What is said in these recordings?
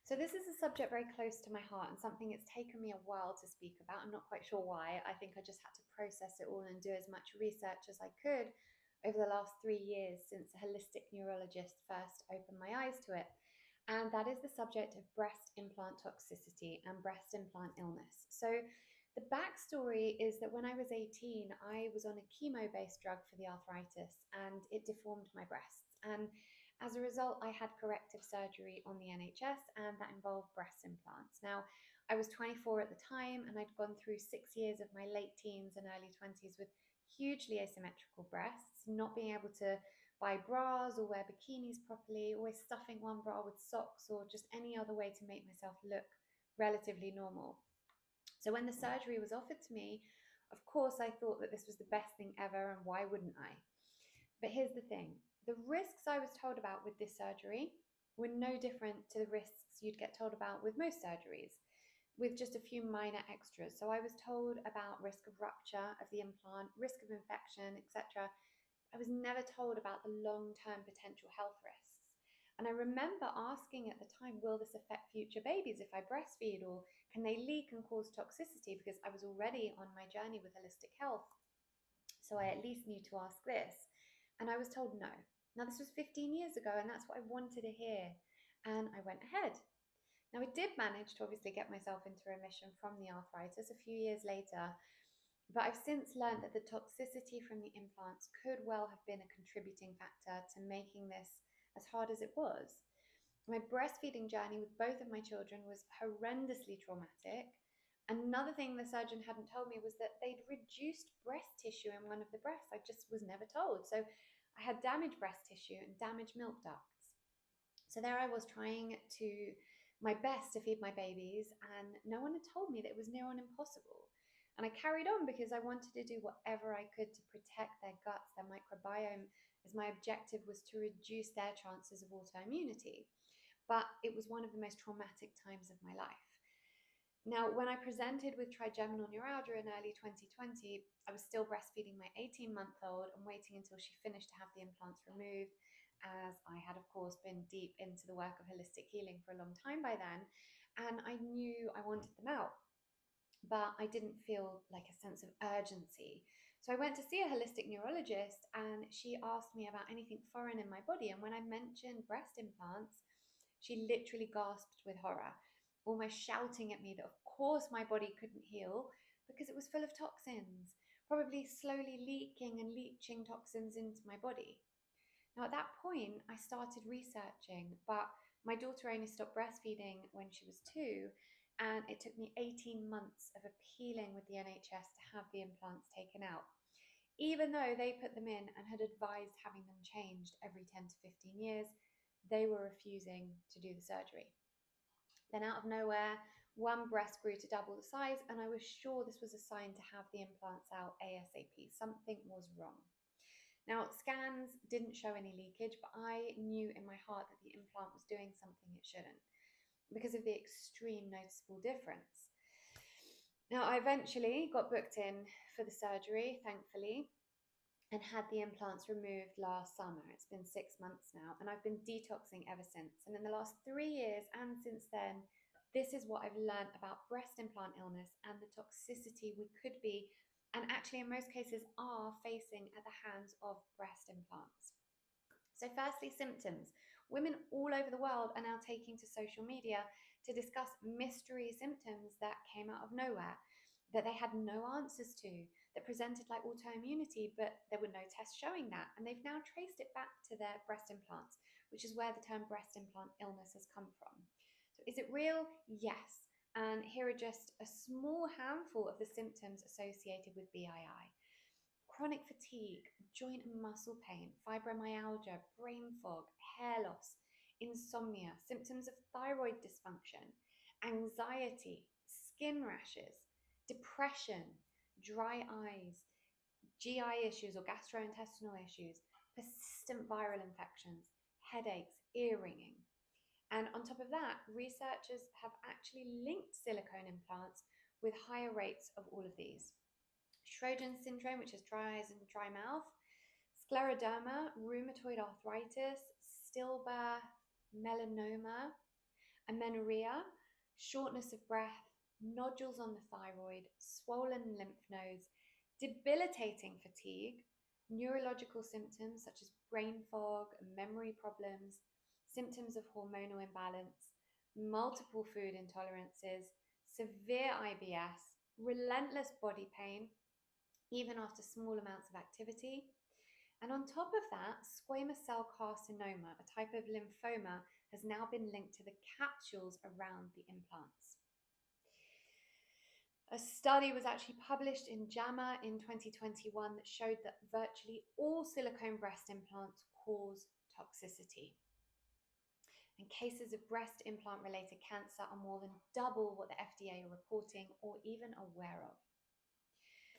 So this is a subject very close to my heart and something it's taken me a while to speak about. I'm not quite sure why. I think I just had to process it all and do as much research as I could over the last 3 years since a holistic neurologist first opened my eyes to it. And that is the subject of breast implant toxicity and breast implant illness. So the backstory is that when I was 18, I was on a chemo-based drug for the arthritis and it deformed my breasts. And as a result, I had corrective surgery on the NHS, and that involved breast implants. Now, I was 24 at the time, and I'd gone through 6 years of my late teens and early 20s with hugely asymmetrical breasts, not being able to buy bras or wear bikinis properly, always stuffing one bra with socks or just any other way to make myself look relatively normal. So when the surgery was offered to me, of course, I thought that this was the best thing ever, and why wouldn't I? But here's the thing, the risks I was told about with this surgery were no different to the risks you'd get told about with most surgeries, with just a few minor extras. So I was told about risk of rupture of the implant, risk of infection, etc. I was never told about the long-term potential health risks. And I remember asking at the time, will this affect future babies if I breastfeed, or can they leak and cause toxicity? Because I was already on my journey with holistic health. So I at least knew to ask this. And I was told no. Now, this was 15 years ago, and that's what I wanted to hear. And I went ahead. Now, I did manage to obviously get myself into remission from the arthritis a few years later, but I've since learned that the toxicity from the implants could well have been a contributing factor to making this as hard as it was. My breastfeeding journey with both of my children was horrendously traumatic. Another thing the surgeon hadn't told me was that they'd reduced breast tissue in one of the breasts. I just was never told. So I had damaged breast tissue and damaged milk ducts. So there I was trying to my best to feed my babies, and no one had told me that it was near on impossible. And I carried on because I wanted to do whatever I could to protect their guts, their microbiome, as my objective was to reduce their chances of autoimmunity. But it was one of the most traumatic times of my life. Now, when I presented with trigeminal neuralgia in early 2020, I was still breastfeeding my 18-month-old and waiting until she finished to have the implants removed, as I had, of course, been deep into the work of holistic healing for a long time by then, and I knew I wanted them out. But I didn't feel like a sense of urgency. So I went to see a holistic neurologist, and she asked me about anything foreign in my body. And when I mentioned breast implants, she literally gasped with horror, almost shouting at me that of course my body couldn't heal because it was full of toxins, probably slowly leaking and leaching toxins into my body. Now, at that point, I started researching, but my daughter only stopped breastfeeding when she was 2, and it took me 18 months of appealing with the NHS to have the implants taken out. Even though they put them in and had advised having them changed every 10 to 15 years, they were refusing to do the surgery. Then, out of nowhere, one breast grew to double the size, and I was sure this was a sign to have the implants out ASAP. Something was wrong. Now, scans didn't show any leakage, but I knew in my heart that the implant was doing something it shouldn't because of the extreme noticeable difference. Now, I eventually got booked in for the surgery, thankfully, and had the implants removed last summer. It's been 6 months now, and I've been detoxing ever since. And in the last 3 years and since then, this is what I've learned about breast implant illness and the toxicity we could be, and actually in most cases are, facing at the hands of breast implants. So firstly, symptoms. Women all over the world are now taking to social media to discuss mystery symptoms that came out of nowhere, that they had no answers to, that presented like autoimmunity, but there were no tests showing that. And they've now traced it back to their breast implants, which is where the term breast implant illness has come from. So is it real? Yes. And here are just a small handful of the symptoms associated with BII. Chronic fatigue, joint and muscle pain, fibromyalgia, brain fog, hair loss, insomnia, symptoms of thyroid dysfunction, anxiety, skin rashes, depression, dry eyes, GI issues or gastrointestinal issues, persistent viral infections, headaches, ear ringing. And on top of that, researchers have actually linked silicone implants with higher rates of all of these. Sjogren's syndrome, which is dry eyes and dry mouth, scleroderma, rheumatoid arthritis, stillbirth, melanoma, amenorrhea, shortness of breath, nodules on the thyroid, swollen lymph nodes, debilitating fatigue, neurological symptoms such as brain fog, memory problems, symptoms of hormonal imbalance, multiple food intolerances, severe IBS, relentless body pain, even after small amounts of activity. And on top of that, squamous cell carcinoma, a type of lymphoma, has now been linked to the capsules around the implants. A study was actually published in JAMA in 2021 that showed that virtually all silicone breast implants cause toxicity. And cases of breast implant related cancer are more than double what the FDA are reporting or even aware of.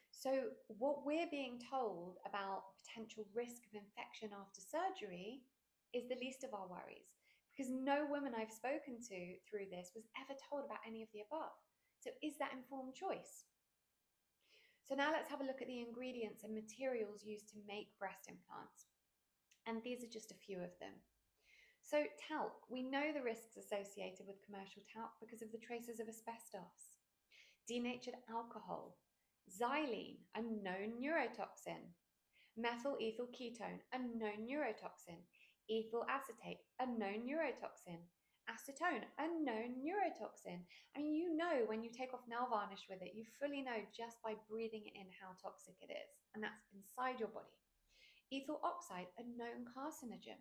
So, what we're being told about potential risk of infection after surgery is the least of our worries, because no woman I've spoken to through this was ever told about any of the above. So, is that informed choice? So, now let's have a look at the ingredients and materials used to make breast implants. And these are just a few of them. So, talc, we know the risks associated with commercial talc because of the traces of asbestos. Denatured alcohol, xylene, a known neurotoxin, methyl ethyl ketone, a known neurotoxin, ethyl acetate, a known neurotoxin, acetone, a known neurotoxin. I mean, you know, when you take off nail varnish with it, you fully know just by breathing it in how toxic it is, and that's inside your body. Ethyl oxide, a known carcinogen.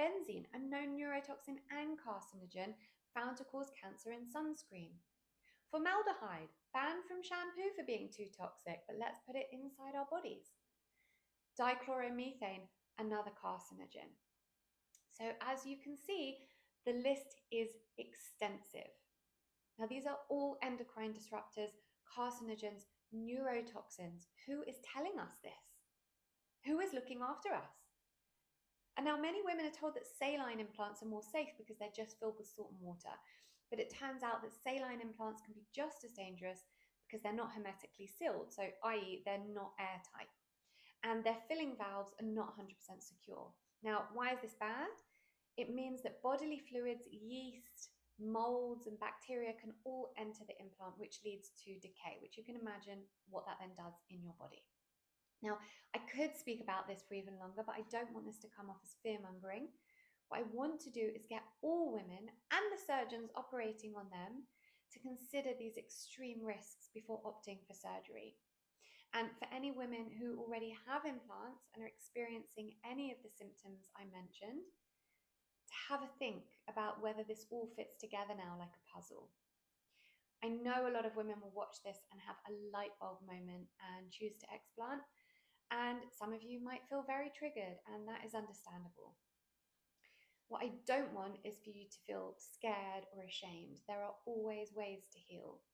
Benzene, a known neurotoxin and carcinogen found to cause cancer in sunscreen. Formaldehyde, banned from shampoo for being too toxic, but let's put it inside our bodies. Dichloromethane, another carcinogen. So as you can see, the list is extensive. Now, these are all endocrine disruptors, carcinogens, neurotoxins. Who is telling us this? Who is looking after us? And now many women are told that saline implants are more safe because they're just filled with salt and water. But it turns out that saline implants can be just as dangerous because they're not hermetically sealed, so i.e. they're not airtight. And their filling valves are not 100% secure. Now, why is this bad? It means that bodily fluids, yeast, molds, and bacteria can all enter the implant, which leads to decay, which you can imagine what that then does in your body. Now, I could speak about this for even longer, but I don't want this to come off as fear-mongering. What I want to do is get all women and the surgeons operating on them to consider these extreme risks before opting for surgery. And for any women who already have implants and are experiencing any of the symptoms I mentioned, to have a think about whether this all fits together now like a puzzle. I know a lot of women will watch this and have a light bulb moment and choose to explant. And some of you might feel very triggered, and that is understandable. What I don't want is for you to feel scared or ashamed. There are always ways to heal.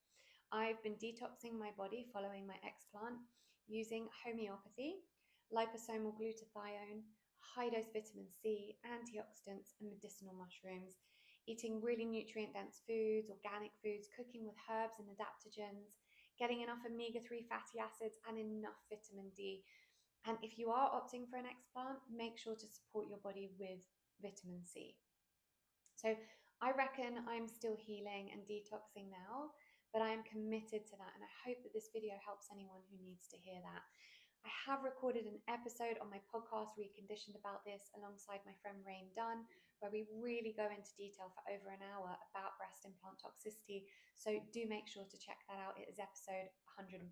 I've been detoxing my body following my explant using homeopathy, liposomal glutathione, high-dose vitamin C, antioxidants, and medicinal mushrooms, eating really nutrient-dense foods, organic foods, cooking with herbs and adaptogens, getting enough omega-3 fatty acids and enough vitamin D. And if you are opting for an explant, make sure to support your body with vitamin C. So I reckon I'm still healing and detoxing now, but I am committed to that. And I hope that this video helps anyone who needs to hear that. I have recorded an episode on my podcast, Reconditioned, about this alongside my friend Rain Dunn, where we really go into detail for over an hour about breast implant toxicity. So do make sure to check that out. It is episode 104.